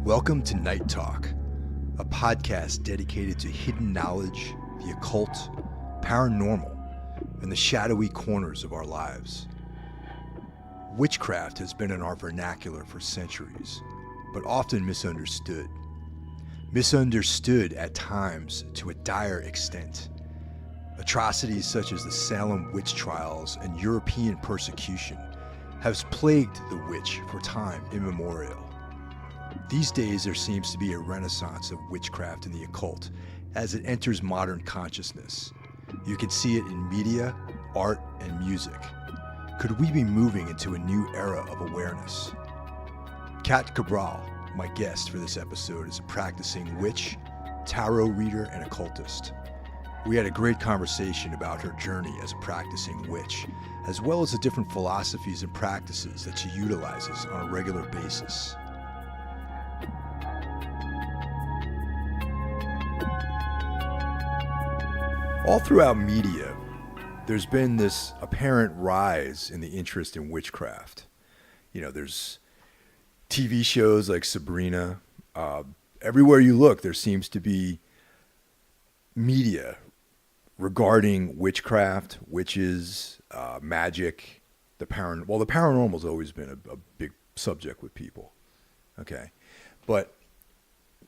Welcome to Night Talk, a podcast dedicated to hidden knowledge, the occult, paranormal, and the shadowy corners of our lives. Witchcraft has been in our vernacular for centuries, but often misunderstood. Misunderstood at times to a dire extent. Atrocities such as the Salem witch trials and European persecution have plagued the witch for time immemorial. These days there seems to be a renaissance of witchcraft in the occult as it enters modern consciousness. You can see it in media, art, and music. Could we be moving into a new era of awareness? Cabral, my guest for this episode, is a practicing witch, tarot reader, and occultist. We had a great conversation about her journey as a practicing witch, as well as the different philosophies and practices that she utilizes on a regular basis. All throughout media, there's been this apparent rise in the interest in witchcraft. You know, there's TV shows like Sabrina. Everywhere you look, there seems to be media regarding witchcraft, witches, magic, the paranormal's always been a big subject with people. Okay. But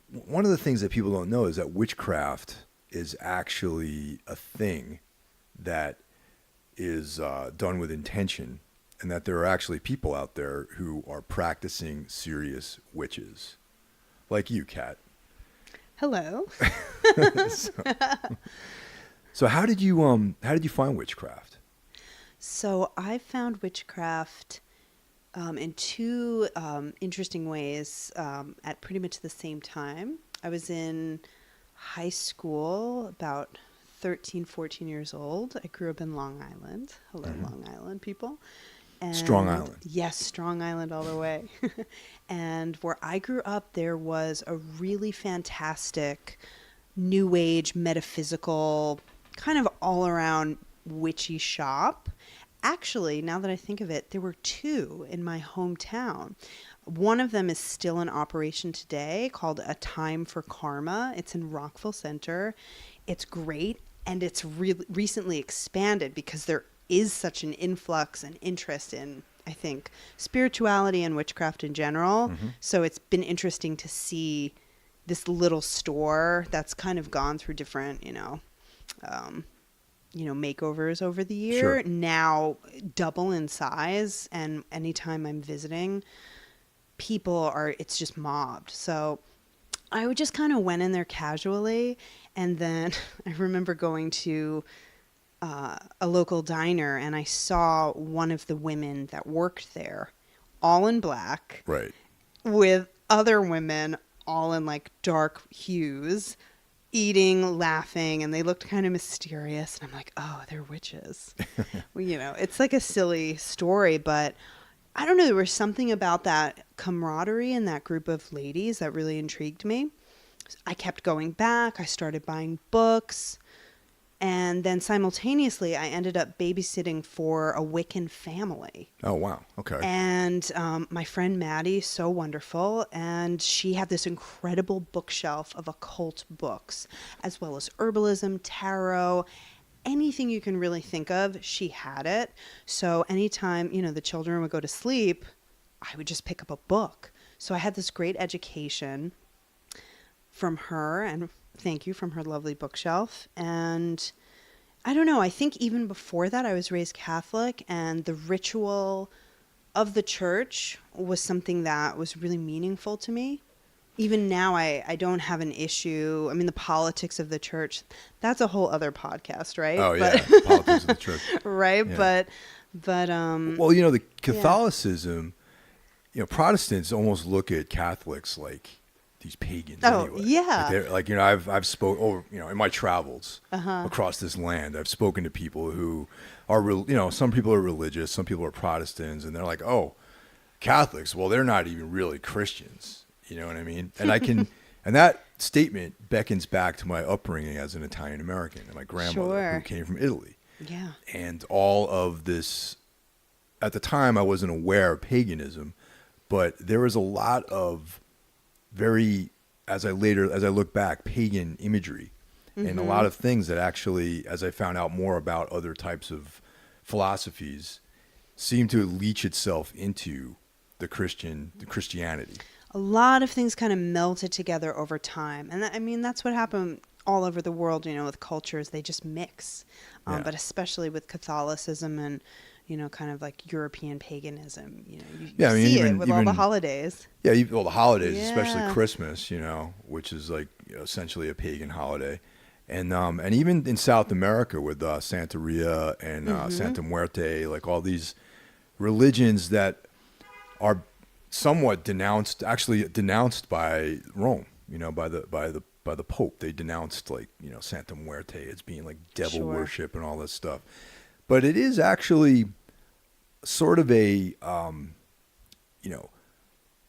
one of the things that people don't know is that witchcraft is actually a thing that is done with intention, and that there are actually people out there who are practicing serious witches, like you, Kat. Hello. So how did you find witchcraft? So I found witchcraft in two interesting ways at pretty much the same time. I was in high school, about 13, 14 years old. I grew up in Long Island. Hello, Long Island people. And Strong Island. Yes, Strong Island all the way. And where I grew up, there was a really fantastic new age metaphysical kind of all around witchy shop. Actually, now that I think of it, there were two in my hometown. One of them is still in operation today, called A Time for Karma. It's in Rockville Center. It's great, and it's recently expanded because there is such an influx and interest in, I think, spirituality and witchcraft in general. Mm-hmm. So it's been interesting to see this little store that's kind of gone through different, makeovers over the year. Sure. Now double in size, and anytime I'm visiting, it's just mobbed. So I just kind of went in there casually, and then I remember going to a local diner, and I saw one of the women that worked there, all in black, Right, with other women all in like dark hues, eating, laughing, and they looked kind of mysterious. And I'm like, oh, they're witches. Well, it's like a silly story, but I don't know. There was something about that camaraderie in that group of ladies that really intrigued me. I kept going back. I started buying books. And then simultaneously, I ended up babysitting for a Wiccan family. Oh, wow. Okay. And my friend Maddie, so wonderful. And she had this incredible bookshelf of occult books, as well as herbalism, tarot, anything you can really think of, she had it. So anytime, the children would go to sleep, I would just pick up a book. So I had this great education from her, and thank you, from her lovely bookshelf. And I don't know, I think even before that, I was raised Catholic, and the ritual of the church was something that was really meaningful to me. Even now, I don't have an issue. I mean, the politics of the church, that's a whole other podcast, right? Oh, yeah, politics of the church. Right, yeah. but well, the Catholicism, Protestants almost look at Catholics like these pagans. Oh, anyway. yeah. I've spoken, in my travels across this land, I've spoken to people who are, some people are religious, some people are Protestants, and they're like, oh, Catholics, well, they're not even really Christians. You know what I mean? And and that statement beckons back to my upbringing as an Italian American and my grandmother who came from Italy. Yeah. And all of this, at the time I wasn't aware of paganism, but there was a lot of very, as I look back, pagan imagery, and a lot of things that actually, as I found out more about other types of philosophies, seem to leach itself into the Christianity. A lot of things kind of melted together over time. And I mean, that's what happened all over the world, with cultures. They just mix. Yeah. But especially with Catholicism and, kind of like European paganism, you Yeah, I mean, see even- it with all the even- holidays. Yeah, the holidays, Yeah. especially Christmas, which is like essentially a pagan holiday. And even in South America with Santeria and Santa Muerte, like all these religions that are somewhat denounced by Rome, by the Pope. They denounced like, Santa Muerte as being like devil Sure. worship and all this stuff. But it is actually sort of a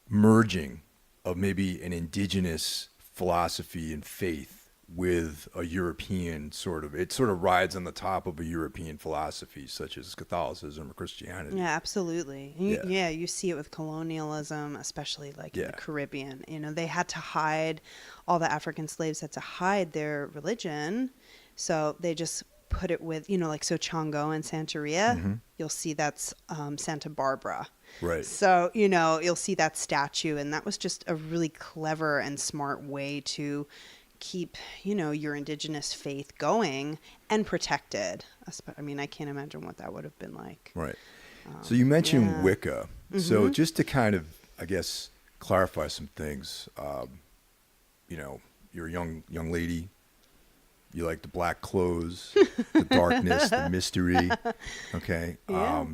merging of maybe an indigenous philosophy and faith with a European it sort of rides on the top of a European philosophy such as Catholicism or Christianity. Yeah, absolutely. And Yeah. you see it with colonialism, especially like in Yeah. the Caribbean. They had to hide, all the African slaves had to hide their religion. So they just put it with, like Chongo and Santeria. You'll see that's Santa Barbara. Right. So, you'll see that statue. And that was just a really clever and smart way to keep, your indigenous faith going and protected. I mean, I can't imagine what that would have been like. Right. So you mentioned yeah. Wicca. So just to kind of, I guess, clarify some things, you're a young lady. You like the black clothes, the darkness, the mystery. Okay. Yeah.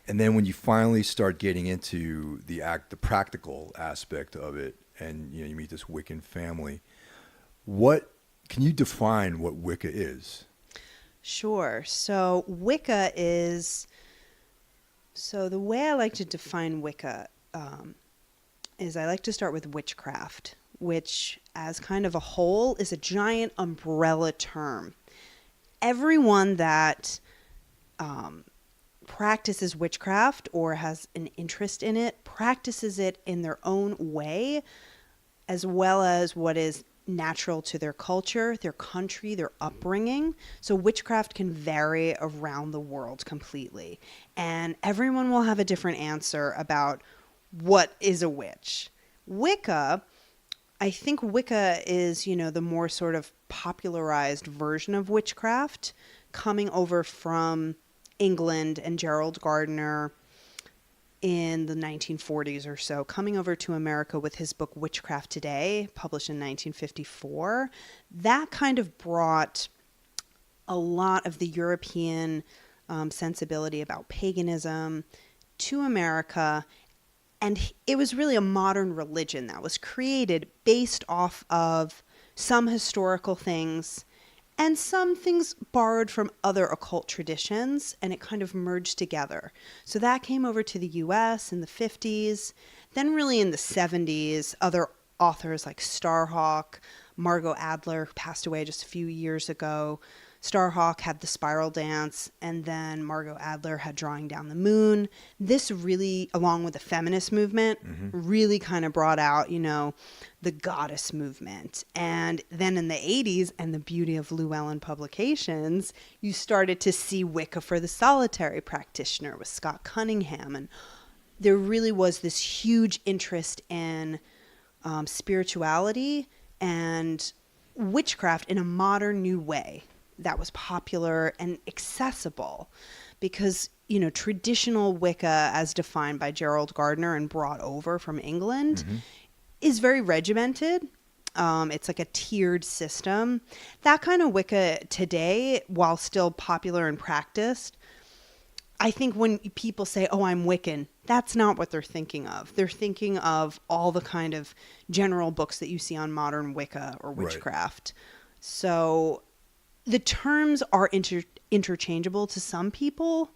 And then when you finally start getting into the practical aspect of it, and you meet this Wiccan family, what can you define what Wicca is? Sure. So Wicca is, so the way I like to define Wicca is I like to start with witchcraft, which as kind of a whole is a giant umbrella term. Everyone that practices witchcraft or has an interest in it practices it in their own way, as well as what is natural to their culture, their country, their upbringing. So witchcraft can vary around the world completely. And everyone will have a different answer about what is a witch. Wicca, I think Wicca is, the more sort of popularized version of witchcraft coming over from England and Gerald Gardner in the 1940s or so, coming over to America with his book Witchcraft Today, published in 1954. That kind of brought a lot of the European sensibility about paganism to America. And it was really a modern religion that was created based off of some historical things and some things borrowed from other occult traditions, and it kind of merged together. So that came over to the US in the 50s. Then really in the 70s, other authors like Starhawk, Margot Adler, who passed away just a few years ago. Starhawk had The Spiral Dance, and then Margot Adler had Drawing Down the Moon. This really, along with the feminist movement, really kind of brought out, the goddess movement. And then in the 80s, and the beauty of Llewellyn Publications, you started to see Wicca for the solitary practitioner with Scott Cunningham. And there really was this huge interest in spirituality and witchcraft in a modern new way that was popular and accessible, because traditional Wicca, as defined by Gerald Gardner and brought over from England, is very regimented. It's like a tiered system. That kind of Wicca today, while still popular and practiced, I think when people say, "Oh, I'm Wiccan," that's not what they're thinking of. They're thinking of all the kind of general books that you see on modern Wicca or witchcraft. Right. So the terms are interchangeable to some people.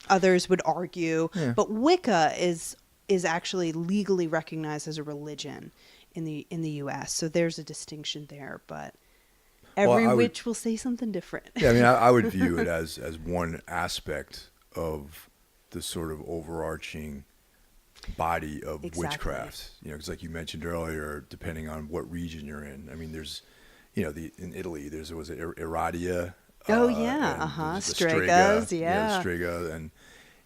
Others would argue, but Wicca is actually legally recognized as a religion in the U.S. So there's a distinction there, but every witch will say something different. Yeah, I mean, I would view it as one aspect of the sort of overarching body of Exactly. witchcraft. You know, because like you mentioned earlier, depending on what region you're in. I mean, there's, in Italy, was it Iradia? Oh yeah, And uh-huh. the Strigas, the yeah. Striga, and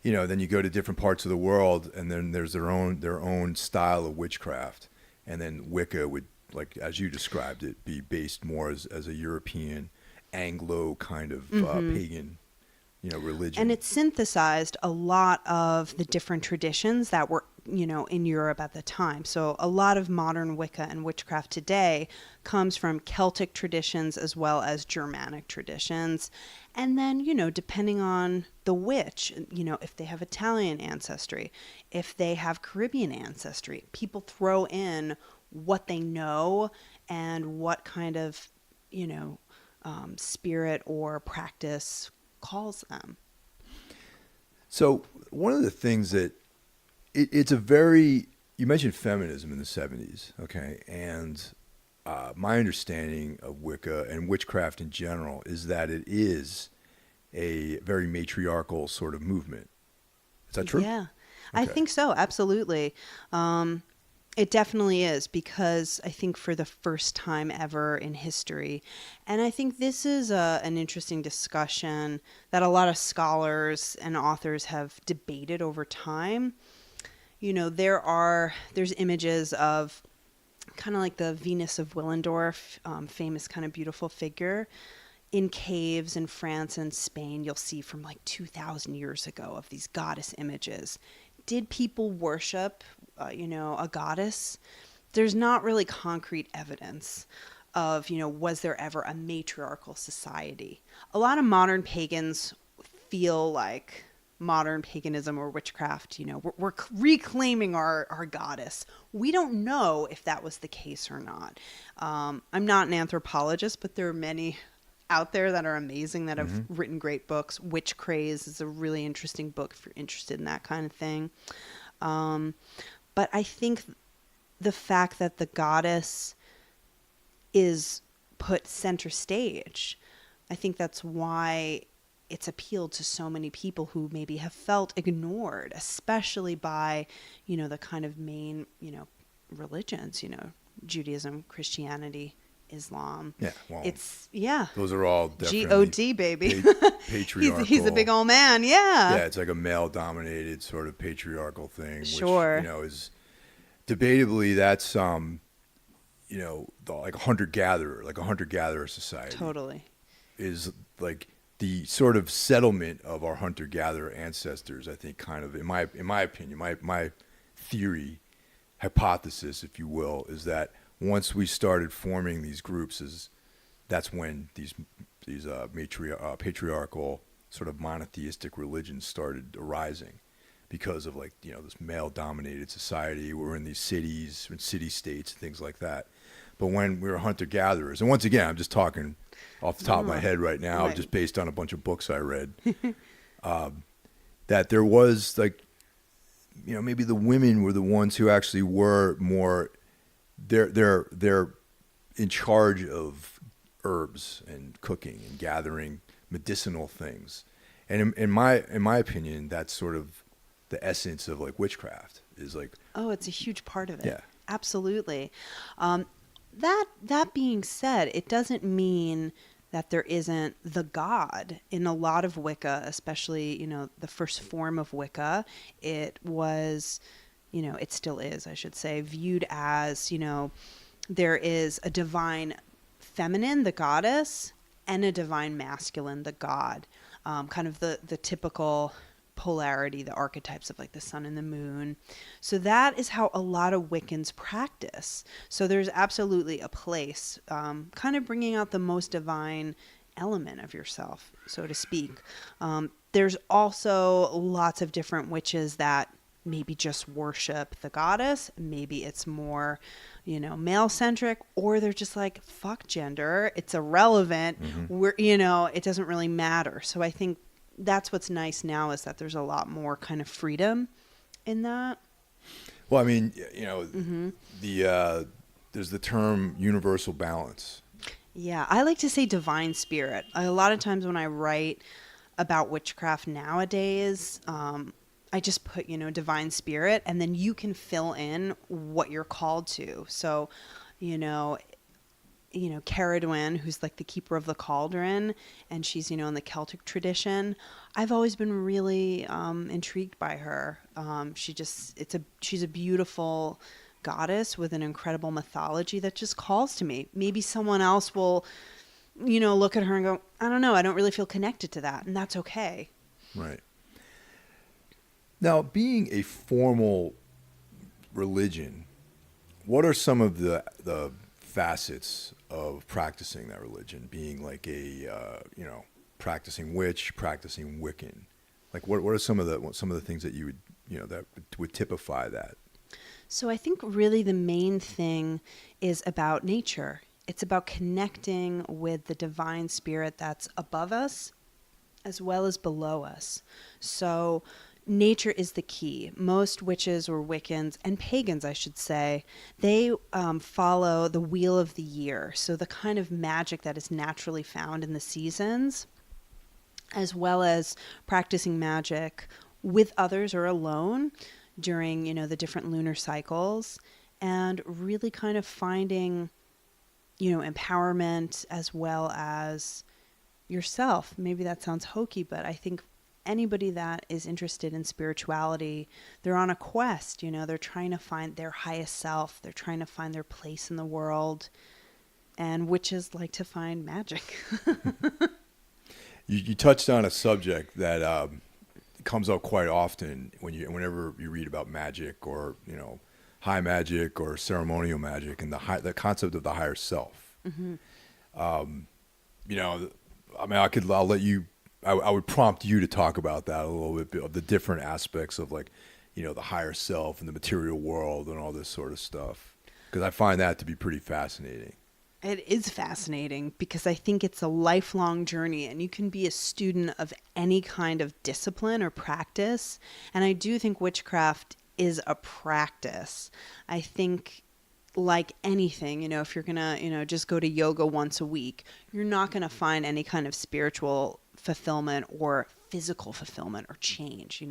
then you go to different parts of the world, and then there's their own style of witchcraft, and then Wicca would, like as you described it, be based more as a European, Anglo kind of pagan, religion. And it synthesized a lot of the different traditions that were, in Europe at the time. So a lot of modern Wicca and witchcraft today comes from Celtic traditions as well as Germanic traditions. And then, depending on the witch, if they have Italian ancestry, if they have Caribbean ancestry, people throw in what they know and what kind of, spirit or practice calls them. So one of the things that it's a very, you mentioned feminism in the 70s, okay, and my understanding of Wicca and witchcraft in general is that it is a very matriarchal sort of movement. Is that true? Yeah, Okay. I think so. Absolutely. It definitely is, because I think for the first time ever in history, and I think this is an interesting discussion that a lot of scholars and authors have debated over time. There's images of kind of like the Venus of Willendorf, famous kind of beautiful figure in caves in France and Spain. You'll see from like 2,000 years ago of these goddess images. Did people worship, a goddess? There's not really concrete evidence of, was there ever a matriarchal society? A lot of modern pagans feel like modern paganism or witchcraft, we're reclaiming our goddess. We don't know if that was the case or not. I'm not an anthropologist, but there are many out there that are amazing that have written great books. Witch Craze is a really interesting book if you're interested in that kind of thing. But I think the fact that the goddess is put center stage, I think that's why it's appealed to so many people who maybe have felt ignored, especially by, the kind of main, religions, Judaism, Christianity, Islam. Yeah, well, yeah. Those are all definitely G-O-D, baby. patriarchal. He's a big old man, yeah. Yeah, it's like a male-dominated sort of patriarchal thing, Sure. which, is debatably that's, like a hunter-gatherer society. Totally. Is like the sort of settlement of our hunter-gatherer ancestors, I think, kind of, in my opinion, my theory, hypothesis, if you will, is that once we started forming these groups, that's when these patriarchal sort of monotheistic religions started arising, because of this male-dominated society. We're in these cities, in city-states, things like that. But when we were hunter-gatherers, and once again, I'm just talking off the top of my head right now, Right. just based on a bunch of books I read, that there was maybe the women were the ones who actually were more, they're in charge of herbs and cooking and gathering medicinal things. And in my opinion, that's sort of the essence of witchcraft is Oh, it's a huge part of it. Yeah. Absolutely. That being said, it doesn't mean that there isn't the god in a lot of Wicca, especially, the first form of Wicca. It was, it still is, I should say, viewed as, there is a divine feminine, the goddess, and a divine masculine, the god. Kind of the typical polarity, the archetypes of the sun and the moon. So that is how a lot of Wiccans practice. So there's absolutely a place, kind of bringing out the most divine element of yourself, so to speak. There's also lots of different witches that maybe just worship the goddess. Maybe it's more, male centric, or they're just like, fuck gender. It's irrelevant. We're, it doesn't really matter. So I think that's what's nice now, is that there's a lot more kind of freedom in that. Well, I mean, there's the term universal balance. Yeah, I like to say divine spirit. A lot of times when I write about witchcraft nowadays, I just put, divine spirit, and then you can fill in what you're called to. So, you know, Caradwen, who's like the keeper of the cauldron, and she's, in the Celtic tradition. I've always been really intrigued by her. She's a beautiful goddess with an incredible mythology that just calls to me. Maybe someone else will, look at her and go, I don't know, I don't really feel connected to that. And that's okay. Right. Now, being a formal religion, what are some of the facets of practicing that religion? Being like a practicing witch, practicing Wiccan. Like what are some of the things that you would that would typify that? So I think really the main thing is about nature. It's about connecting with the divine spirit that's above us as well as below us. So nature is the key. Most witches or Wiccans, and pagans, I should say, they follow the wheel of the year. So the kind of magic that is naturally found in the seasons, as well as practicing magic with others or alone during, the different lunar cycles, and really kind of finding, empowerment as well as yourself. Maybe that sounds hokey, but I think anybody that is interested in spirituality, they're on a quest, they're trying to find their highest self. They're trying to find their place in the world. And witches like to find magic. You touched on a subject that comes up quite often whenever you read about magic or, high magic or ceremonial magic, and the concept of the higher self. Mm-hmm. I'll let you. I would prompt you to talk about that a little bit, of the different aspects of the higher self and the material world and all this sort of stuff, because I find that to be pretty fascinating. It is fascinating because I think it's a lifelong journey, and you can be a student of any kind of discipline or practice. And I do think witchcraft is a practice. I think like anything, if you're going to, just go to yoga once a week, you're not going to find any kind of spiritual fulfillment or physical fulfillment or change.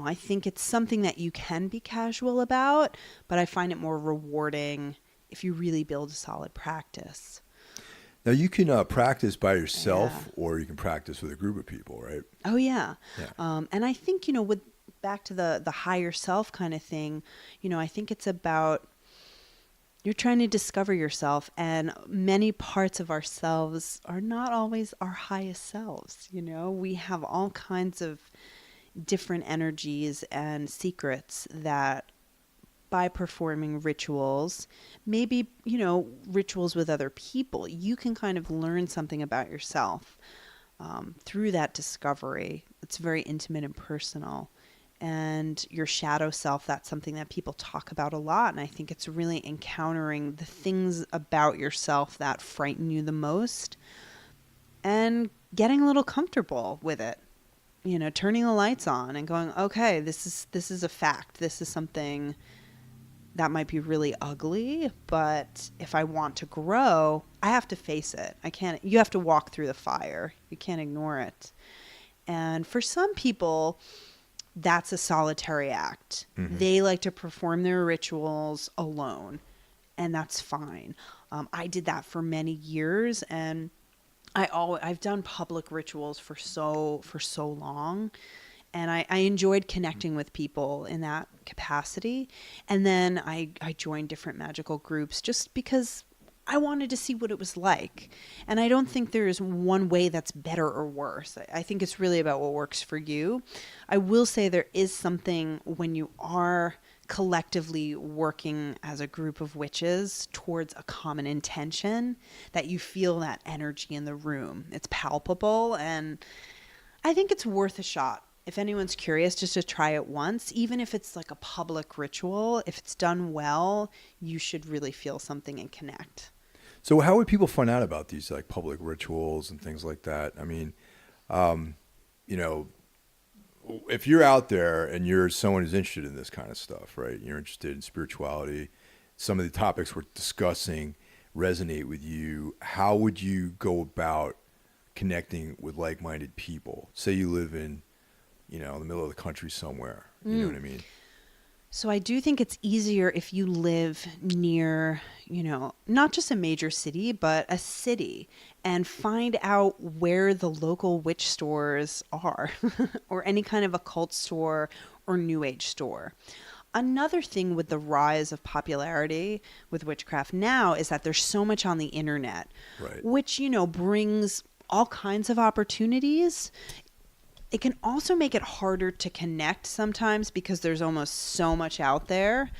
I think it's something that you can be casual about, but I find it more rewarding if you really build a solid practice. Now, you can practice by yourself, or you can practice with a group of people, right? Oh, yeah. Yeah. And I think, with back to the higher self kind of thing, I think it's about you're trying to discover yourself, and many parts of ourselves are not always our highest selves. We have all kinds of different energies and secrets that by performing rituals, maybe, rituals with other people, you can kind of learn something about yourself through that discovery. It's very intimate and personal. And your shadow self, that's something that people talk about a lot. And I think it's really encountering the things about yourself that frighten you the most and getting a little comfortable with it. Turning the lights on and going, okay, this is a fact. This is something that might be really ugly, but if I want to grow, I have to face it. You have to walk through the fire. You can't ignore it. And for some people, that's a solitary act. Mm-hmm. They like to perform their rituals alone, and that's fine. I did that for many years, and I've done public rituals for so long. And I enjoyed connecting with people in that capacity. And then I joined different magical groups just because I wanted to see what it was like. And I don't think there's one way that's better or worse. I think it's really about what works for you. I will say there is something when you are collectively working as a group of witches towards a common intention, that you feel that energy in the room. It's palpable, and I think it's worth a shot. If anyone's curious, just to try it once, even if it's like a public ritual, if it's done well, you should really feel something and connect. So how would people find out about these like public rituals and things like that? I mean, if you're out there and you're someone who's interested in this kind of stuff, right? You're interested in spirituality, some of the topics we're discussing resonate with you. How would you go about connecting with like-minded people? Say you live in in the middle of the country somewhere. You know what I mean? So I do think it's easier if you live near, not just a major city, but a city, and find out where the local witch stores are or any kind of occult store or new age store. Another thing with the rise of popularity with witchcraft now is that there's so much on the internet, Right. which, brings all kinds of opportunities. It can also make it harder to connect sometimes because there's almost so much out there.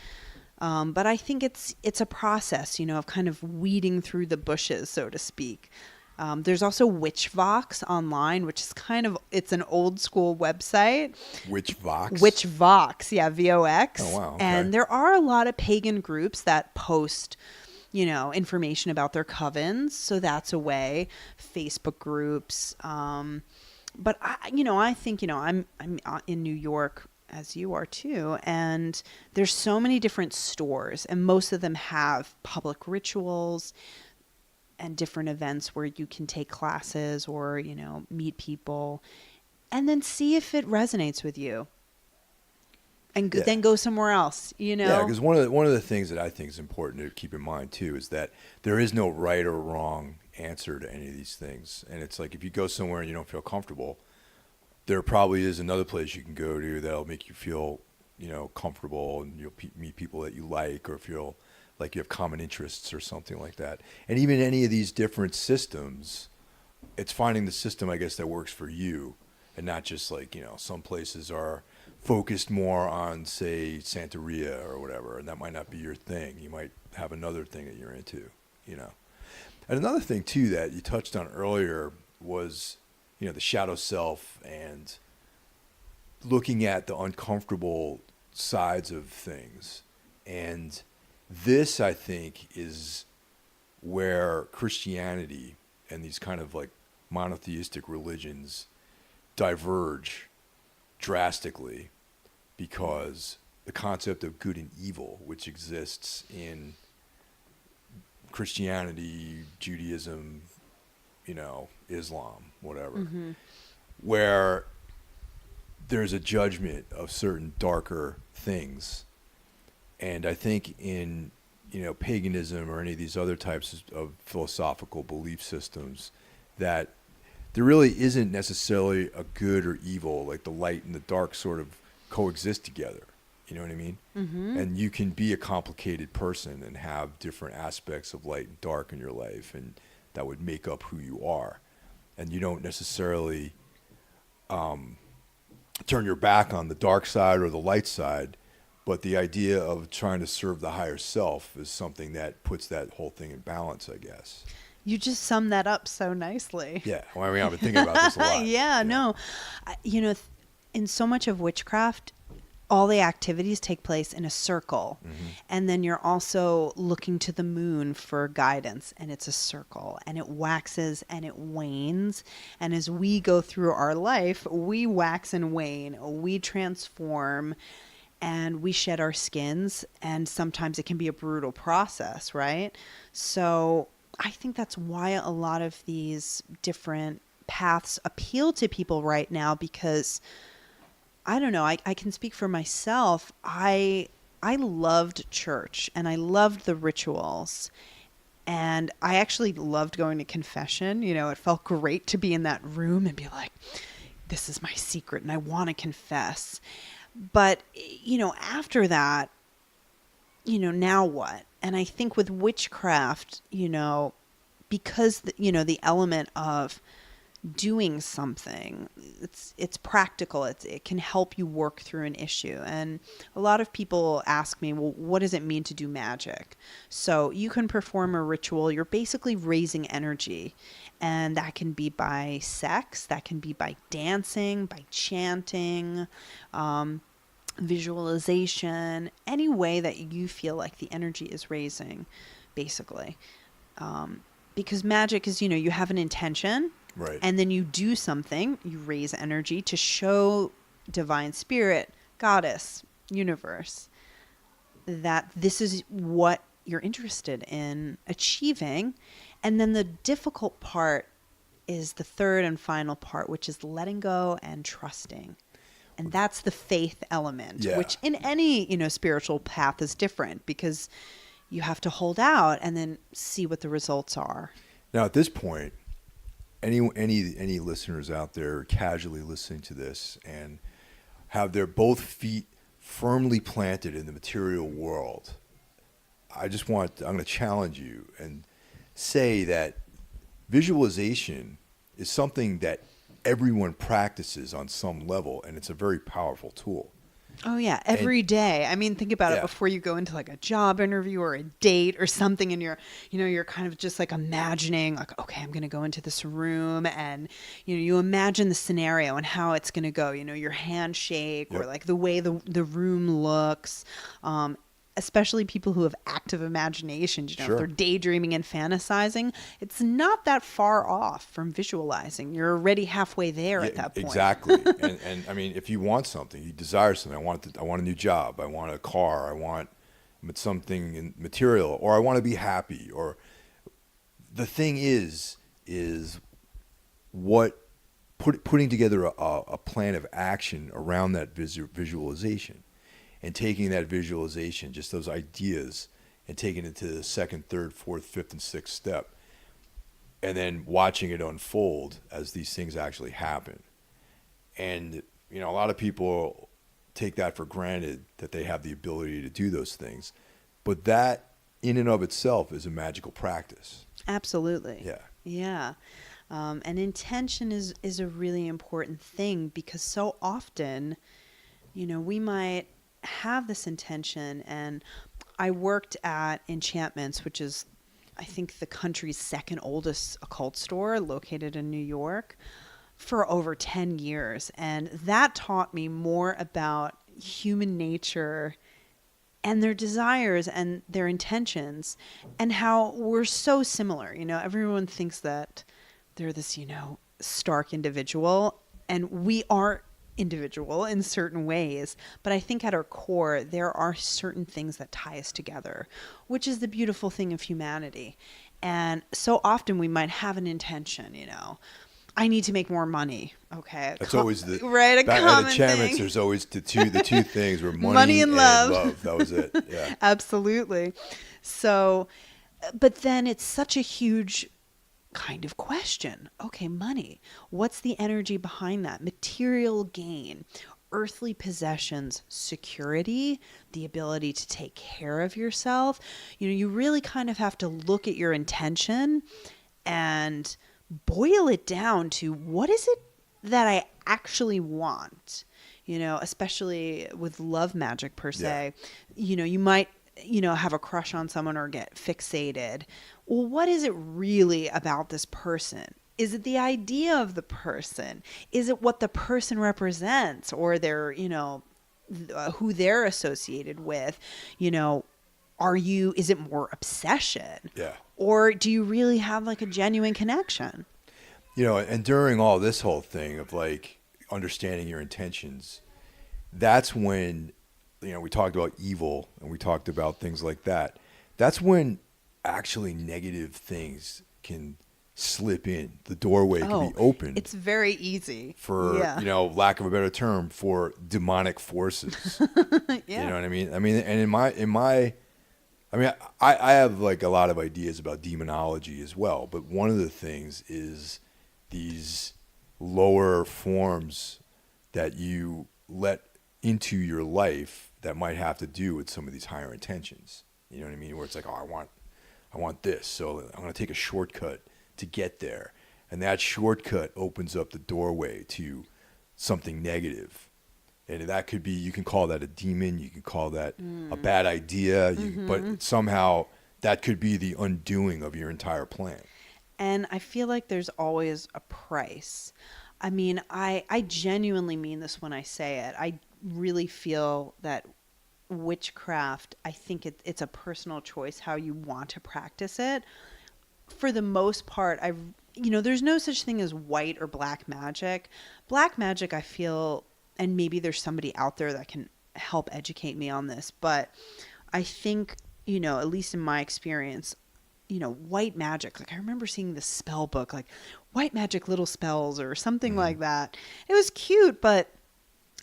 But I think it's a process, of kind of weeding through the bushes, so to speak. There's also Witchvox online, which is it's an old school website. Witchvox? Witchvox, yeah, VOX. Oh, wow. Okay. And there are a lot of pagan groups that post, information about their covens. So that's a way. Facebook groups. But I think, I'm in New York as you are too. And there's so many different stores and most of them have public rituals and different events where you can take classes or, meet people and then see if it resonates with you and then go somewhere else, Yeah, because one of the things that I think is important to keep in mind too is that there is no right or wrong answer to any of these things. And it's like if you go somewhere and you don't feel comfortable, there probably is another place you can go to that'll make you feel, comfortable, and you'll meet people that you like or feel like you have common interests or something like that. And even any of these different systems, it's finding the system, I guess, that works for you, and not just like, some places are focused more on, say, Santeria or whatever, and that might not be your thing. You might have another thing that you're into, And another thing, too, that you touched on earlier was, the shadow self and looking at the uncomfortable sides of things. And this, I think, is where Christianity and these kind of like monotheistic religions diverge drastically, because the concept of good and evil, which exists in Christianity, Judaism, Islam, whatever, where there's a judgment of certain darker things. And I think in, paganism or any of these other types of philosophical belief systems, that there really isn't necessarily a good or evil, like the light and the dark sort of coexist together. You know what I mean? Mm-hmm. And you can be a complicated person and have different aspects of light and dark in your life, and that would make up who you are. And you don't necessarily turn your back on the dark side or the light side, but the idea of trying to serve the higher self is something that puts that whole thing in balance, I guess. You just summed that up so nicely. Yeah. Well, I've been thinking about this a lot. Yeah, no. In so much of witchcraft, all the activities take place in a circle. Mm-hmm. And then you're also looking to the moon for guidance, and it's a circle, and it waxes and it wanes. And as we go through our life, we wax and wane, we transform, and we shed our skins. And sometimes it can be a brutal process, right? So I think that's why a lot of these different paths appeal to people right now, because I don't know, I can speak for myself. I loved church and I loved the rituals, and I actually loved going to confession. It felt great to be in that room and be like, this is my secret and I want to confess. But, after that, now what? And I think with witchcraft, because, the element of doing something, it's practical. It can help you work through an issue. And a lot of people ask me, well, what does it mean to do magic? So you can perform a ritual. You're basically raising energy. And that can be by sex. That can be by dancing, by chanting, visualization, any way that you feel like the energy is raising, basically. Because magic is, you have an intention. Right. And then you do something, you raise energy to show divine spirit, goddess, universe, that this is what you're interested in achieving. And then the difficult part is the third and final part, which is letting go and trusting. And that's the faith element, Yeah. which in any, spiritual path is different because you have to hold out and then see what the results are. Now, at this point, any listeners out there casually listening to this and have their both feet firmly planted in the material world, I'm going to challenge you and say that visualization is something that everyone practices on some level, and it's a very powerful tool. Oh yeah, every day. I mean, think about it before you go into like a job interview or a date or something, and you're kind of just like imagining, like, okay, I'm going to go into this room, and you imagine the scenario and how it's going to go. Your handshake or like the way the room looks. Especially people who have active imaginations, if they're daydreaming and fantasizing, it's not that far off from visualizing. You're already halfway there at that point. Exactly. and I mean, if you want something, you desire something, I want a new job, I want a car, I want something material, or I want to be happy, or the thing is what putting together a plan of action around that visualization. And taking that visualization, just those ideas, and taking it to the second, third, fourth, fifth, and sixth step, and then watching it unfold as these things actually happen. And, a lot of people take that for granted, that they have the ability to do those things. But that, in and of itself, is a magical practice. Absolutely. Yeah. Yeah. And intention is a really important thing, because so often, we might have this intention. And I worked at Enchantments, which is, I think, the country's second oldest occult store, located in New York, for over 10 years. And that taught me more about human nature and their desires and their intentions, and how we're so similar. Everyone thinks that they're this, stark individual, and we are individual in certain ways, but I think at our core there are certain things that tie us together, which is the beautiful thing of humanity. And so often we might have an intention, I need to make more money. Okay, that's always the right. A common at Enchantments, thing. There's always the two things were money and love. That was it. Yeah, absolutely. So, but then it's such a huge kind of question. Okay, money. What's the energy behind that? Material gain, earthly possessions, security, the ability to take care of yourself. You really kind of have to look at your intention and boil it down to, what is it that I actually want? Especially with love magic per se. You might have a crush on someone or get fixated. Well, what is it really about this person? Is it the idea of the person? Is it what the person represents, or their, who they're associated with? Is it more obsession? Yeah. Or do you really have like a genuine connection? And during all this whole thing of like understanding your intentions, that's when, we talked about evil and we talked about things like that. That's when actually negative things can slip in. The doorway can be open. It's very easy. For, lack of a better term, for demonic forces. Yeah. You know what I mean? And I have like a lot of ideas about demonology as well, but one of the things is these lower forms that you let into your life that might have to do with some of these higher intentions. You know what I mean? Where it's like, oh, I want this, so I'm going to take a shortcut to get there. And that shortcut opens up the doorway to something negative. And that could be, you can call that a demon, you can call that a bad idea, but somehow that could be the undoing of your entire plan. And I feel like there's always a price. I mean, I genuinely mean this when I say it. I really feel that witchcraft, I think it's a personal choice how you want to practice it. For the most part, there's no such thing as white or black magic. Black magic, I feel, and maybe there's somebody out there that can help educate me on this, but I think, at least in my experience, white magic, like I remember seeing this spell book, like White Magic Little Spells or something like that. It was cute, but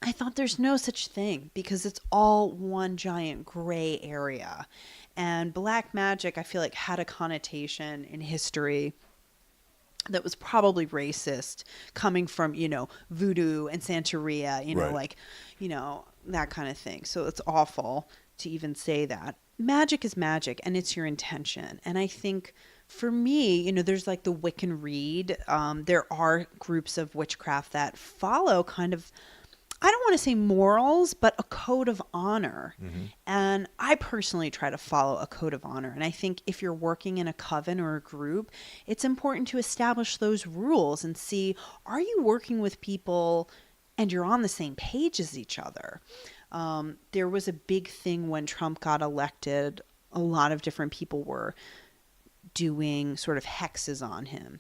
I thought there's no such thing because it's all one giant gray area. And black magic, I feel like, had a connotation in history that was probably racist, coming from, voodoo and Santeria, Right. that kind of thing. So it's awful to even say that. Magic is magic, and it's your intention. And I think for me, there's like the Wiccan Rede. There are groups of witchcraft that follow kind of, I don't want to say morals, but a code of honor. And I personally try to follow a code of honor. And I think if you're working in a coven or a group, it's important to establish those rules and see, are you working with people and you're on the same page as each other? There was a big thing when Trump got elected. A lot of different people were doing sort of hexes on him.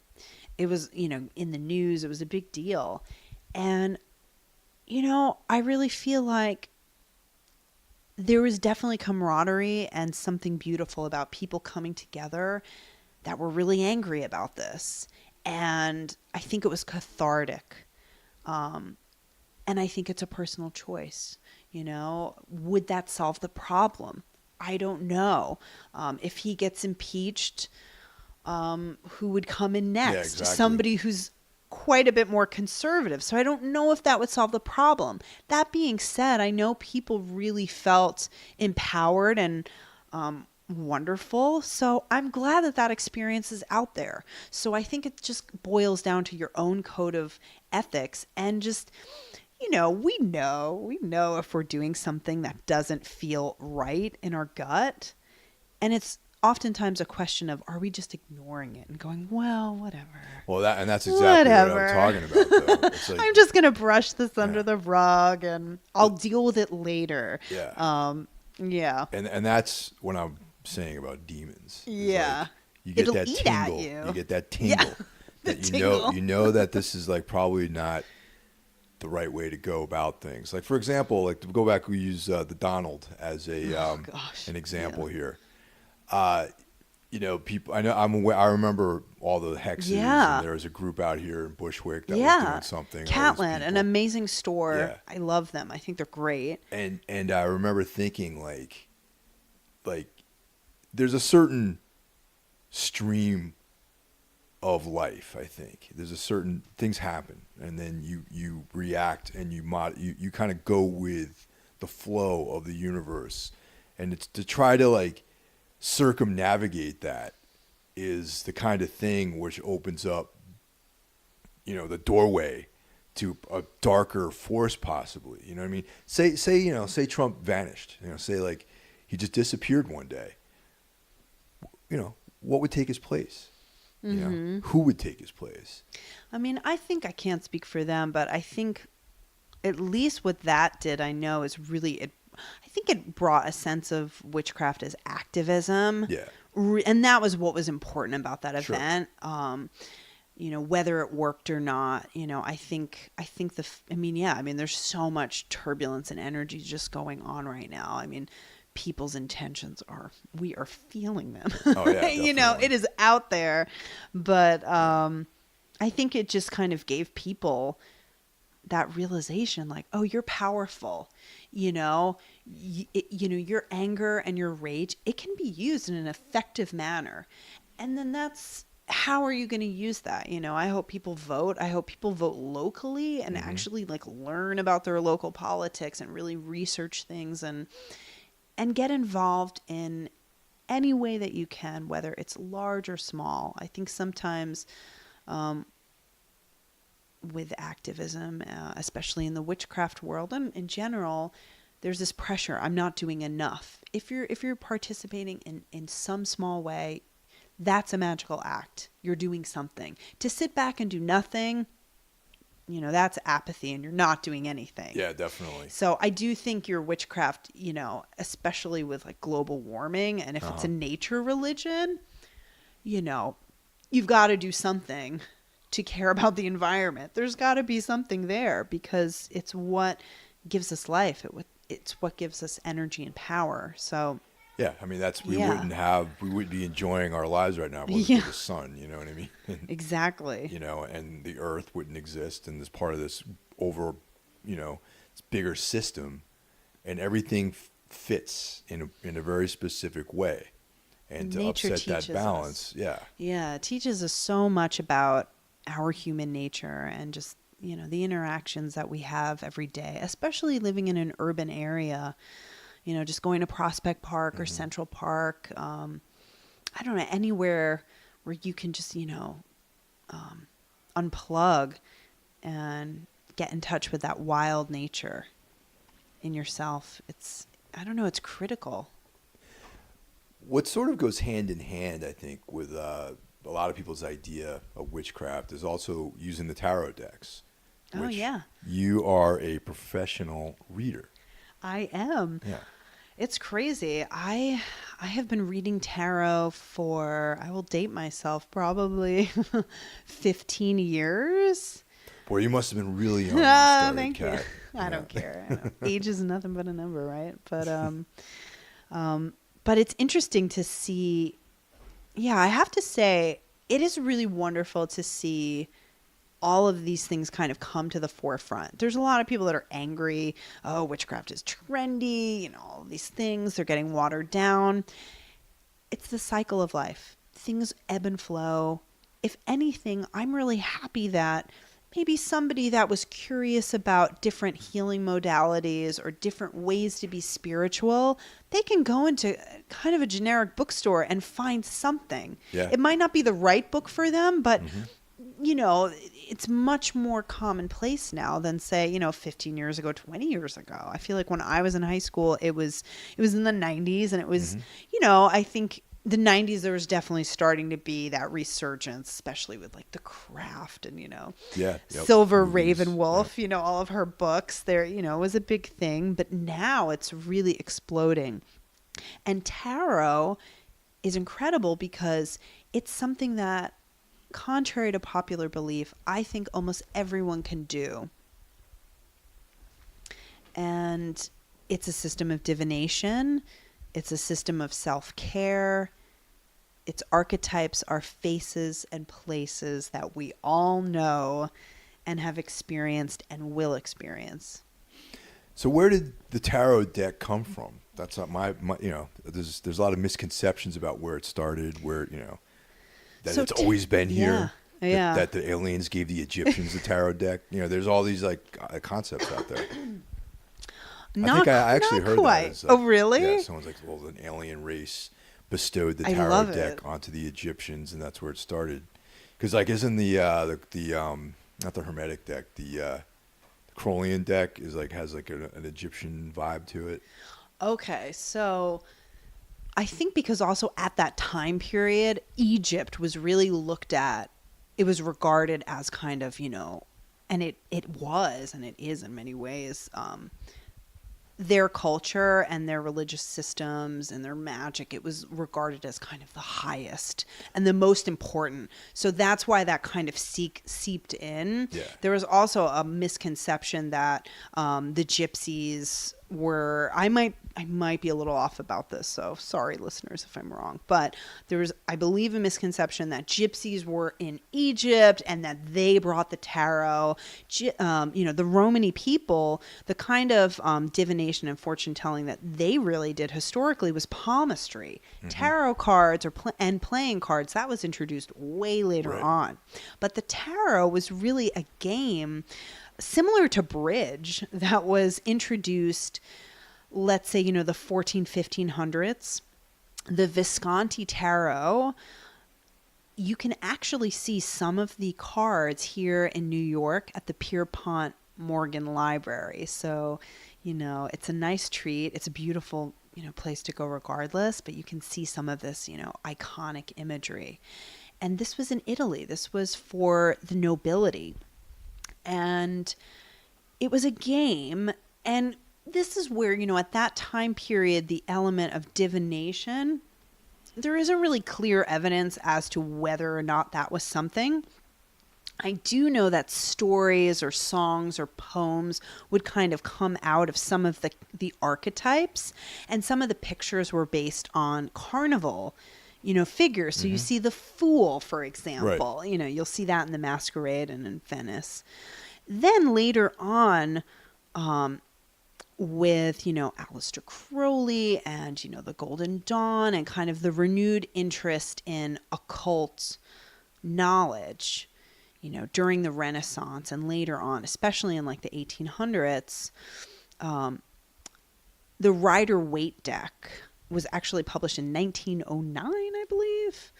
It was, in the news, it was a big deal. And I really feel like there was definitely camaraderie and something beautiful about people coming together that were really angry about this. And I think it was cathartic. And I think it's a personal choice. Would that solve the problem? I don't know. If he gets impeached, who would come in next? Yeah, exactly. Somebody who's quite a bit more conservative. So I don't know if that would solve the problem. That being said, I know people really felt empowered and wonderful. So I'm glad that experience is out there. So I think it just boils down to your own code of ethics and just, we know if we're doing something that doesn't feel right in our gut. And it's oftentimes a question of, are we just ignoring it and going, well, whatever. Well, that's exactly what I'm talking about, though. It's like, I'm just going to brush this under the rug and I'll deal with it later. Yeah. Yeah. And that's what I'm saying about demons. It's Yeah. like, you get It'll that eat tingle. at you. You get that tingle. Yeah. That The tingle. you know that this is like probably not the right way to go about things. Like, for example, like to go back, we use the Donald as an example here. People. I remember all the hexes. Yeah. And there was a group out here in Bushwick that was doing something. Catland, an amazing store. Yeah. I love them. I think they're great. And I remember thinking like there's a certain stream of life. I think there's a certain things happen, and then you react and you kind of go with the flow of the universe, and it's to try to like circumnavigate that is the kind of thing which opens up, the doorway to a darker force, possibly. You know what I mean? Say Trump vanished. Say like he just disappeared one day. What would take his place? Who would take his place? I mean, I think I can't speak for them, but I think at least what that did, I know, is really I think it brought a sense of witchcraft as activism. Yeah. And that was what was important about that Sure. event. Whether it worked or not, I think there's so much turbulence and energy just going on right now. I mean, people's intentions we are feeling them. Oh, yeah, definitely. It is out there, but I think it just kind of gave people that realization, like, oh, you're powerful. Your anger and your rage, it can be used in an effective manner. And then how are you going to use that? I hope people vote. I hope people vote locally and actually like learn about their local politics and really research things and get involved in any way that you can, whether it's large or small. I think sometimes with activism, especially in the witchcraft world and in general, there's this pressure. I'm not doing enough. If you're participating in some small way, that's a magical act. You're doing something. To sit back and do nothing, that's apathy and you're not doing anything. Yeah, definitely. So I do think your witchcraft, especially with like global warming and if it's a nature religion, you've got to do something to care about the environment. There's got to be something there because it's what gives us life. It's what gives us energy and power. So yeah, I mean we wouldn't be enjoying our lives right now if it wasn't for the sun. You know what I mean? Exactly. And the earth wouldn't exist, and as part of this over, bigger system, and everything fits in a very specific way. And to Nature upset that teaches balance, us. yeah. Yeah, it teaches us so much about our human nature and just, the interactions that we have every day, especially living in an urban area, just going to Prospect Park or Central Park. I don't know, anywhere where you can just, unplug and get in touch with that wild nature in yourself. I don't know, it's critical. What sort of goes hand in hand, I think, with a lot of people's idea of witchcraft is also using the tarot decks. Oh, yeah. You are a professional reader. I am. Yeah. It's crazy. I have been reading tarot for, I will date myself, probably 15 years. Boy, you must have been really young when you started, Thank Kat. you. I don't care. I know. Age is nothing but a number, right? But it's interesting to see. Yeah, I have to say, it is really wonderful to see all of these things kind of come to the forefront. There's a lot of people that are angry. Oh, witchcraft is trendy, all of these things, they're getting watered down. It's the cycle of life. Things ebb and flow. If anything, I'm really happy that maybe somebody that was curious about different healing modalities or different ways to be spiritual, they can go into kind of a generic bookstore and find something. Yeah. It might not be the right book for them, but it's much more commonplace now than, say, 15 years ago, 20 years ago. I feel like when I was in high school, it was in the 90s, and it was, I think the 90s, there was definitely starting to be that resurgence, especially with like The Craft and, Silver Raven Wolf, all of her books there, was a big thing. But now it's really exploding. And tarot is incredible because it's something that, contrary to popular belief, I think almost everyone can do. And it's a system of divination. It's a system of self-care. Its archetypes are faces and places that we all know and have experienced and will experience. So where did the tarot deck come from? That's not my there's a lot of misconceptions about where it started, where, that it's always been here. Yeah. That the aliens gave the Egyptians the tarot deck. There's all these concepts out there. I think I actually heard quite. that. Oh, really? Yeah, someone's like, well, an alien race bestowed the tarot deck onto the Egyptians, and that's where it started. Because, isn't the not the Hermetic deck, the Crowleyan deck has an Egyptian vibe to it? Okay, so I think because also at that time period, Egypt was really looked at. It was regarded as kind of, and it was, and it is in many ways, their culture and their religious systems and their magic, it was regarded as kind of the highest and the most important. So that's why that kind of seeped in. Yeah. There was also a misconception that the gypsies were, I might be a little off about this, so sorry listeners if I'm wrong, but there was, I believe, a misconception that gypsies were in Egypt and that they brought the tarot. The Romany people, the kind of divination and fortune telling that they really did historically was palmistry. Tarot cards and playing cards, that was introduced way later on. But the tarot was really a game similar to bridge that was introduced, let's say, the 1500s. The Visconti tarot, you can actually see some of the cards here in New York at the Pierpont Morgan Library. So, it's a nice treat. It's a beautiful, place to go regardless, but you can see some of this, iconic imagery. And this was in Italy. This was for the nobility. And it was a game. And this is where, at that time period, the element of divination, there isn't really clear evidence as to whether or not that was something. I do know that stories or songs or poems would kind of come out of some of the archetypes, and some of the pictures were based on carnival, figures. So you see the fool, for example, you'll see that in the Masquerade and in Venice. Then later on, with, Aleister Crowley and, the Golden Dawn and kind of the renewed interest in occult knowledge, during the Renaissance and later on, especially in like the 1800s, the Rider-Waite deck was actually published in 1909, I believe.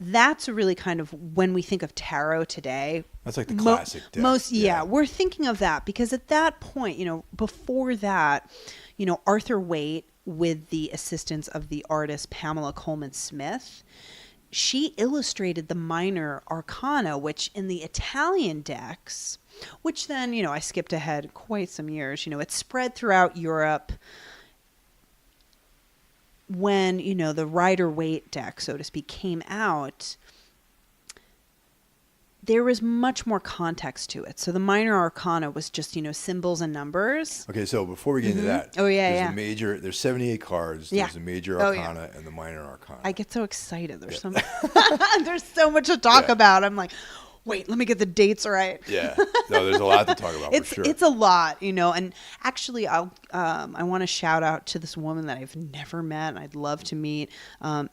That's really kind of when we think of tarot today. That's like the classic deck. We're thinking of that because at that point, before that, Arthur Waite, with the assistance of the artist Pamela Coleman Smith, she illustrated the minor arcana, which in the Italian decks, which then, I skipped ahead quite some years, it spread throughout Europe. When, the Rider-Waite deck, so to speak, came out, there was much more context to it. So the minor arcana was just, symbols and numbers. Okay, so before we get into that, there's 78 cards. There's the major arcana and the minor arcana. I get so excited. There's there's so much to talk about. I'm like, wait, let me get the dates right. Yeah. No, there's a lot to talk about for sure. It's a lot, and actually I want to shout out to this woman that I've never met and I'd love to meet,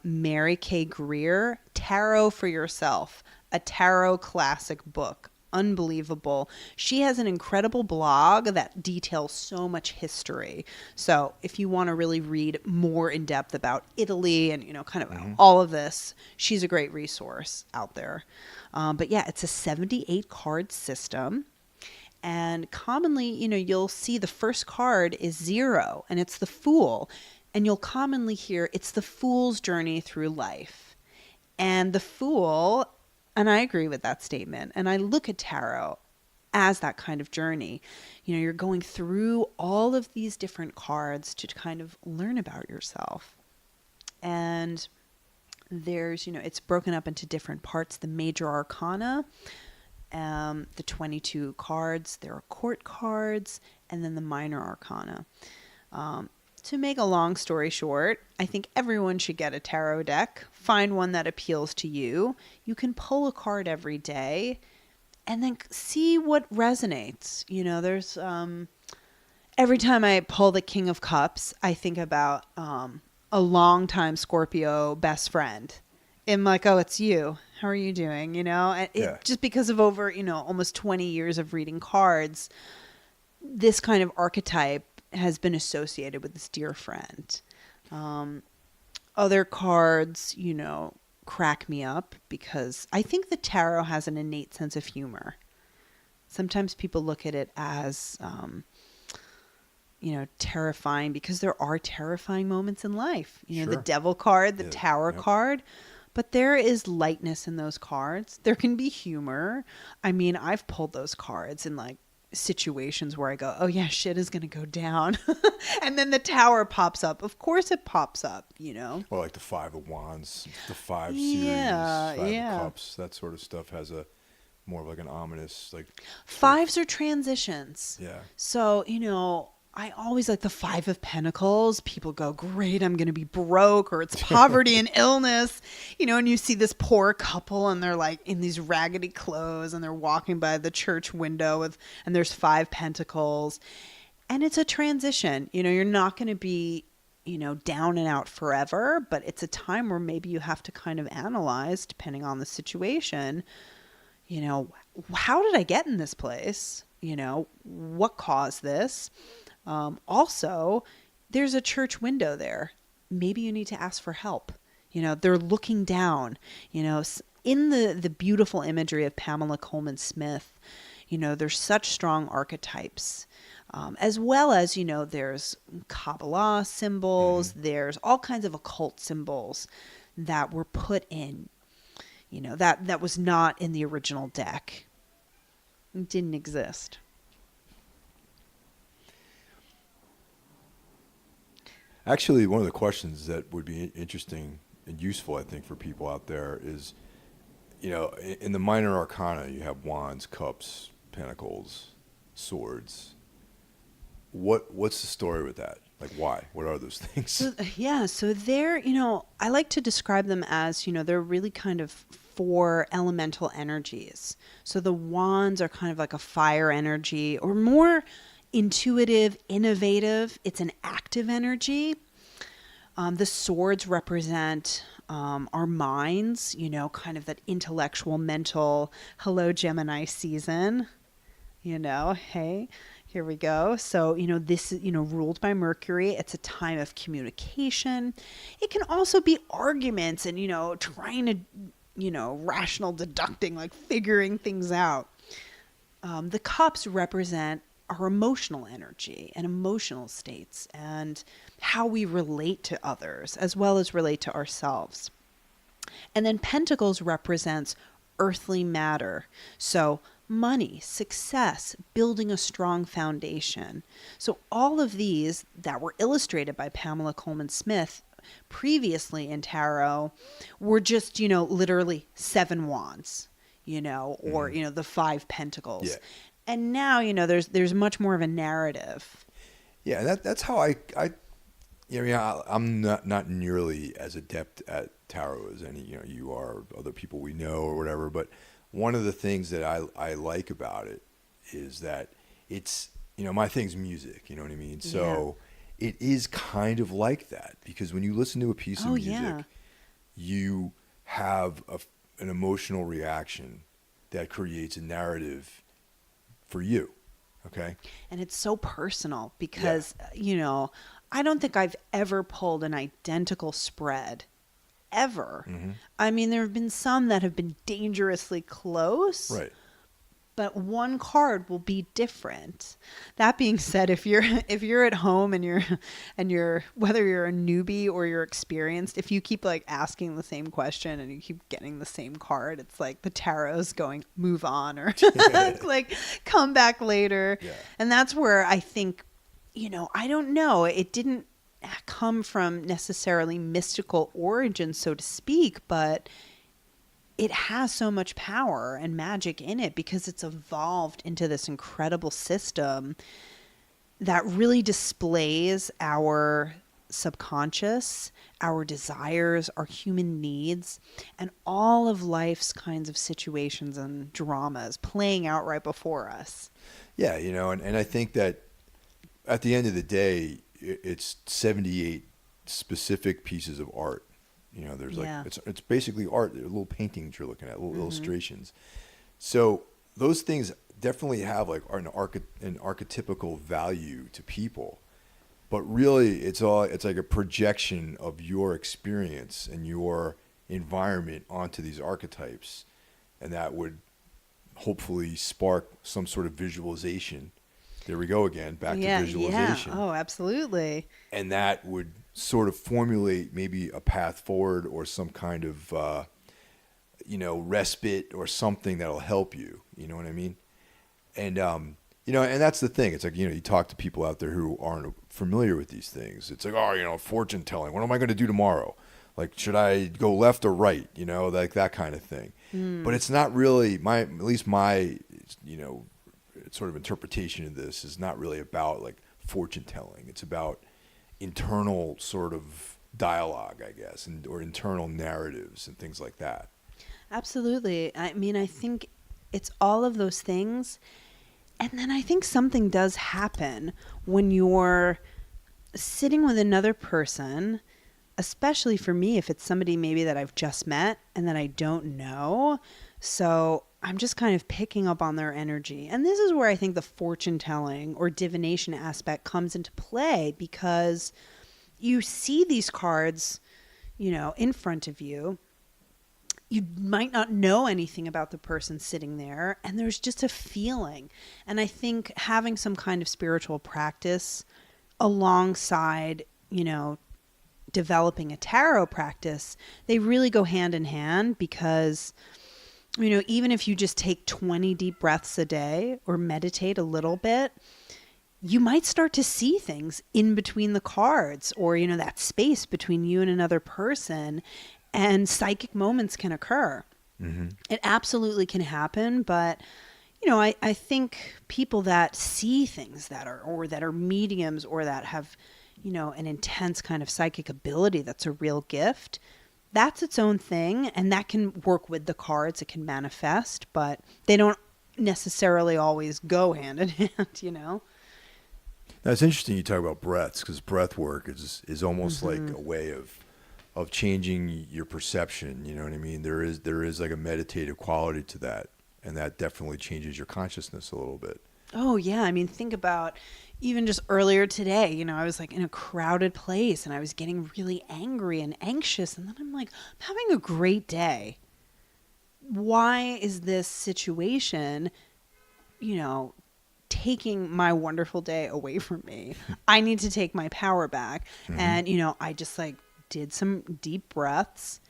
Mary K. Greer, Tarot for Yourself, a tarot classic book. Unbelievable. She has an incredible blog that details so much history. So if you want to really read more in depth about Italy and, kind of all of this, she's a great resource out there. But yeah, it's a 78 card system. And commonly, you'll see the first card is 0 and it's the Fool. And you'll commonly hear it's the Fool's journey through life. And the Fool, and I agree with that statement. And I look at tarot as that kind of journey. You're going through all of these different cards to kind of learn about yourself. And there's, it's broken up into different parts. The major arcana, the 22 cards, there are court cards, and then the minor arcana. To make a long story short, I think everyone should get a tarot deck. Find one that appeals to you. You can pull a card every day and then see what resonates. There's every time I pull the King of Cups, I think about a longtime Scorpio best friend. I'm like, oh, it's you. How are you doing? Just because of over, almost 20 years of reading cards, this kind of archetype has been associated with this dear friend. Other cards, crack me up because I think the tarot has an innate sense of humor. Sometimes people look at it as, terrifying because there are terrifying moments in life. Sure. The Devil card, the Tower card, but there is lightness in those cards. There can be humor. I mean, I've pulled those cards in like situations where I go, oh yeah, shit is going to go down. And then the Tower pops up. Of course it pops up, Or like the 5 of Wands, the 5 series, 5 of Cups, that sort of stuff has a more of like an ominous, like... Fives are transitions. Yeah. So, I always like the 5 of Pentacles. People go, great, I'm going to be broke, or it's poverty and illness, and you see this poor couple and they're like in these raggedy clothes and they're walking by the church window and there's 5 pentacles and it's a transition. You're not going to be, down and out forever, but it's a time where maybe you have to kind of analyze, depending on the situation, how did I get in this place? What caused this? Also, there's a church window there. Maybe you need to ask for help. They're looking down, in the beautiful imagery of Pamela Coleman Smith, there's such strong archetypes, as well as, there's Kabbalah symbols, there's all kinds of occult symbols that were put in, that was not in the original deck. It didn't exist. Actually, one of the questions that would be interesting and useful, I think, for people out there is, in the minor arcana, you have wands, cups, pentacles, swords. What's the story with that? Like, why? What are those things? So they're, I like to describe them as, they're really kind of 4 elemental energies. So the wands are kind of like a fire energy, or more intuitive, innovative. It's an active energy. The swords represent our minds, kind of that intellectual, mental, hello, Gemini season, hey, here we go. So, this is, ruled by Mercury. It's a time of communication. It can also be arguments and, trying to, rational deducting, like figuring things out. The cups represent our emotional energy and emotional states and how we relate to others as well as relate to ourselves. And then Pentacles represents earthly matter. So money, success, building a strong foundation. So all of these that were illustrated by Pamela Coleman Smith previously in tarot were just, literally 7 wands, or, the 5 pentacles. Yeah. And now, there's much more of a narrative. Yeah, that's how I'm not nearly as adept at tarot as any, you are, other people we know or whatever. But one of the things that I like about it is that it's, my thing's music, you know what I mean? So it is kind of like that, because when you listen to a piece of music, you have an emotional reaction that creates a narrative for you. Okay. And it's so personal because, I don't think I've ever pulled an identical spread ever. Mm-hmm. I mean, there have been some that have been dangerously close. Right. But one card will be different. That being said, if you're at home and you're whether you're a newbie or you're experienced, if you keep like asking the same question and you keep getting the same card, it's like the tarot's going move on or like come back later. Yeah. And that's where I think, I don't know, it didn't come from necessarily mystical origins, so to speak, but it has so much power and magic in it because it's evolved into this incredible system that really displays our subconscious, our desires, our human needs, and all of life's kinds of situations and dramas playing out right before us. Yeah, and I think that at the end of the day, it's 78 specific pieces of art. There's it's basically art. They're little paintings you're looking at, little illustrations. So those things definitely have like an archetypical value to people, but really it's like a projection of your experience and your environment onto these archetypes, and that would hopefully spark some sort of visualization. There we go again, back to visualization. Yeah. Oh, absolutely. And that would sort of formulate maybe a path forward or some kind of, respite or something that'll help you. You know what I mean? And, and that's the thing. It's like, you talk to people out there who aren't familiar with these things. It's like, fortune telling. What am I going to do tomorrow? Like, should I go left or right? Like that kind of thing. But it's not really my sort of interpretation of this is not really about like fortune telling. It's about internal sort of dialogue, I guess, or internal narratives and things like that. Absolutely. I mean, I think it's all of those things. And then I think something does happen when you're sitting with another person, especially for me, if it's somebody maybe that I've just met and that I don't know. So I'm just kind of picking up on their energy. And this is where I think the fortune telling or divination aspect comes into play, because you see these cards, in front of you. You might not know anything about the person sitting there, and there's just a feeling. And I think having some kind of spiritual practice alongside, developing a tarot practice, they really go hand in hand, because even if you just take 20 deep breaths a day or meditate a little bit, you might start to see things in between the cards, or, that space between you and another person, and psychic moments can occur. Mm-hmm. It absolutely can happen. But, I think people that see things that are mediums, or that have, an intense kind of psychic ability that's a real gift, that's its own thing, and that can work with the cards. It can manifest, but they don't necessarily always go hand in hand, Now, it's interesting you talk about breaths, because breath work is almost like a way of changing your perception. You know what I mean? There is like a meditative quality to that, and that definitely changes your consciousness a little bit. Oh, yeah. I mean, think about even just earlier today, you know, I was like in a crowded place and I was getting really angry and anxious. And then I'm like, I'm having a great day. Why is this situation, you know, taking my wonderful day away from me? I need to take my power back. And, you know, I just like did some deep breaths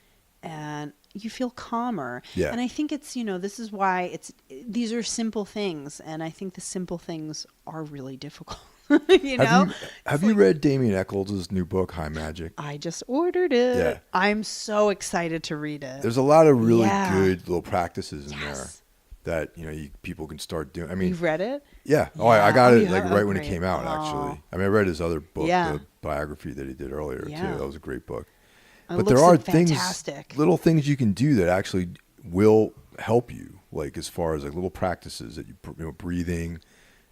and you feel calmer. Yeah. And I think it's, you know, this is why these are simple things. And I think the simple things are really difficult. You know? Have you read Damien Eccles' new book, High Magic? I just ordered it. Yeah. I'm so excited to read it. There's a lot of really Yeah. good little practices in there Yes. that, you know, people can start doing. I mean, You've read it? yeah. Oh, Yeah. I got Oh, it you like have? right Oh, when it great. came out, Oh. actually. I mean, I read his other book, Yeah. the biography that he did earlier, Yeah. too. That was a great book. It But there looks are like things, fantastic. little things you can do that actually will help you, like as far as like little practices that you know, breathing,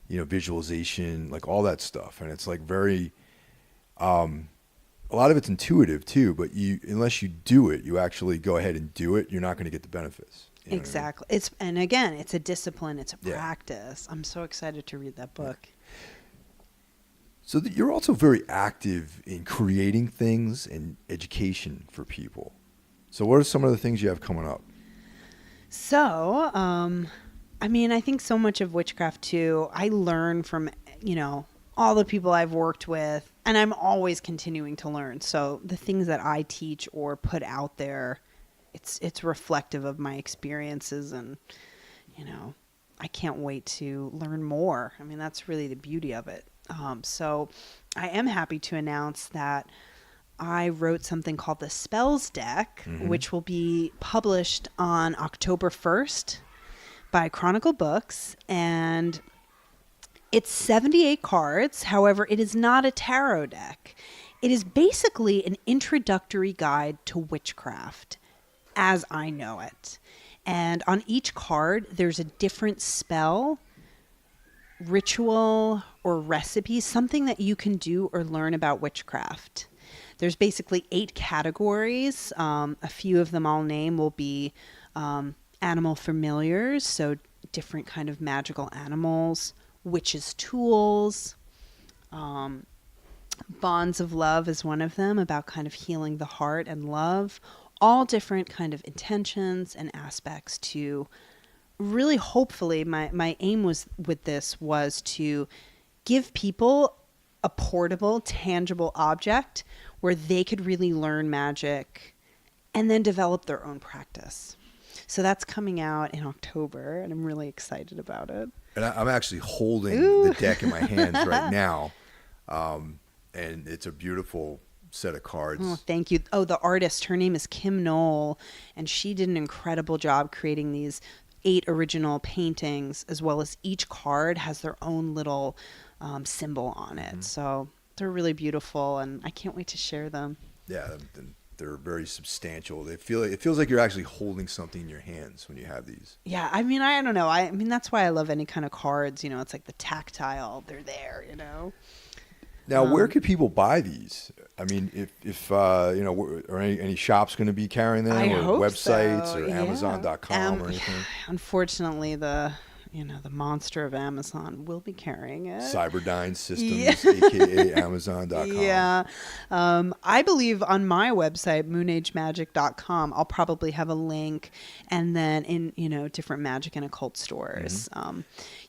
you know, visualization, like all that stuff. And it's like very, a lot of it's intuitive too, but unless you do it, you actually go ahead and do it, you're not going to get the benefits. You know what I mean? Exactly. And again, it's a discipline. It's a Yeah. practice. I'm so excited to read that book. So you're also very active in creating things and education for people. So what are some of the things you have coming up? So, I mean, I think so much of witchcraft too, I learn from, you know, all the people I've worked with, and I'm always continuing to learn. So the things that I teach or put out there, it's reflective of my experiences, and, you know, I can't wait to learn more. I mean, that's really the beauty of it. So I am happy to announce that I wrote something called the Spells Deck, which will be published on October 1st by Chronicle Books. And it's 78 cards. However, it is not a tarot deck. It is basically an introductory guide to witchcraft as I know it. And on each card, there's a different spell, ritual, or recipe, something that you can do or learn about witchcraft. There's basically 8 categories. A few of them I'll name will be animal familiars, so different kind of magical animals, witches' tools. Bonds of love is one of them, about kind of healing the heart and love. All different kind of intentions and aspects to really, hopefully, my aim with this was to give people a portable, tangible object where they could really learn magic and then develop their own practice. So that's coming out in October, and I'm really excited about it. And I'm actually holding the deck in my hands right now. And it's a beautiful set of cards. Oh, thank you. Oh, the artist, her name is Kim Knoll, and she did an incredible job creating these 8 original paintings, as well as each card has their own little symbol on it. So they're really beautiful, and I can't wait to share them. Yeah, they're very substantial. It feels like you're actually holding something in your hands when you have these. Yeah, I mean, I don't know. I mean, that's why I love any kind of cards. You know, it's like the tactile. They're there, you know. Now, where could people buy these? I mean, if you know, are any shops going to be carrying them, I or hope websites, so, or yeah. Amazon.com or anything? Unfortunately, the monster of Amazon will be carrying it. Cyberdyne Systems, Yeah. aka Amazon.com. Yeah. I believe on my website, moonagemagic.com, I'll probably have a link, and then in, you know, different magic and occult stores.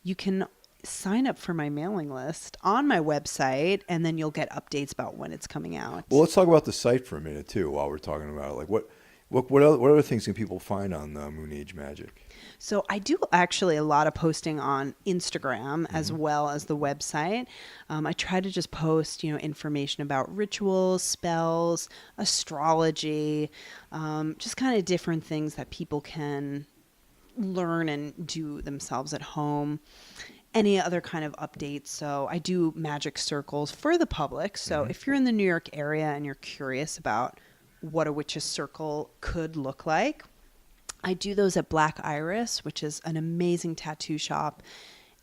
You can sign up for my mailing list on my website, and then you'll get updates about when it's coming out. Well, let's talk about the site for a minute too, while we're talking about it. Like, what other things can people find on Moon Age Magic? So I do actually a lot of posting on Instagram as well as the website. I try to just post, you know, information about rituals, spells, astrology, just kind of different things that people can learn and do themselves at home. Any other kind of updates. So I do magic circles for the public. So if you're in the New York area and you're curious about what a witch's circle could look like, I do those at Black Iris, which is an amazing tattoo shop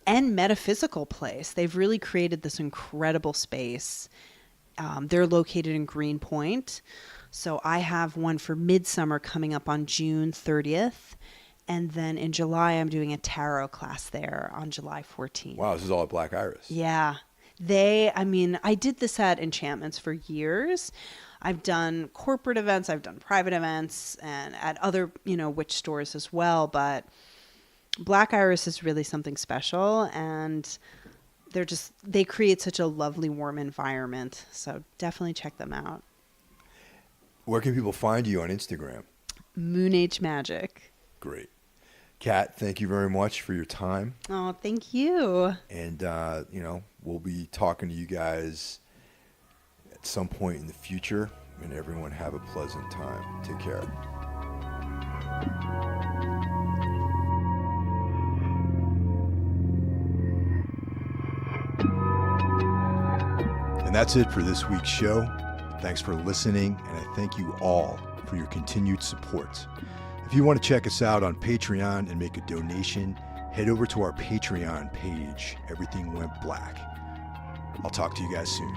and metaphysical place. They've really created this incredible space. They're located in Greenpoint. So I have one for Midsummer coming up on June 30th. And then in July, I'm doing a tarot class there on July 14th. Wow, this is all at Black Iris. Yeah. I did this at Enchantments for years. I've done corporate events, I've done private events, and at other, witch stores as well. But Black Iris is really something special, and they create such a lovely, warm environment. So definitely check them out. Where can people find you on Instagram? Moon Age Magic. Great. Kat, thank you very much for your time. Oh, thank you. And, we'll be talking to you guys at some point in the future. And everyone have a pleasant time. Take care. And that's it for this week's show. Thanks for listening, and I thank you all for your continued support. If you want to check us out on Patreon and make a donation, head over to our Patreon page, Everything Went Black. I'll talk to you guys soon.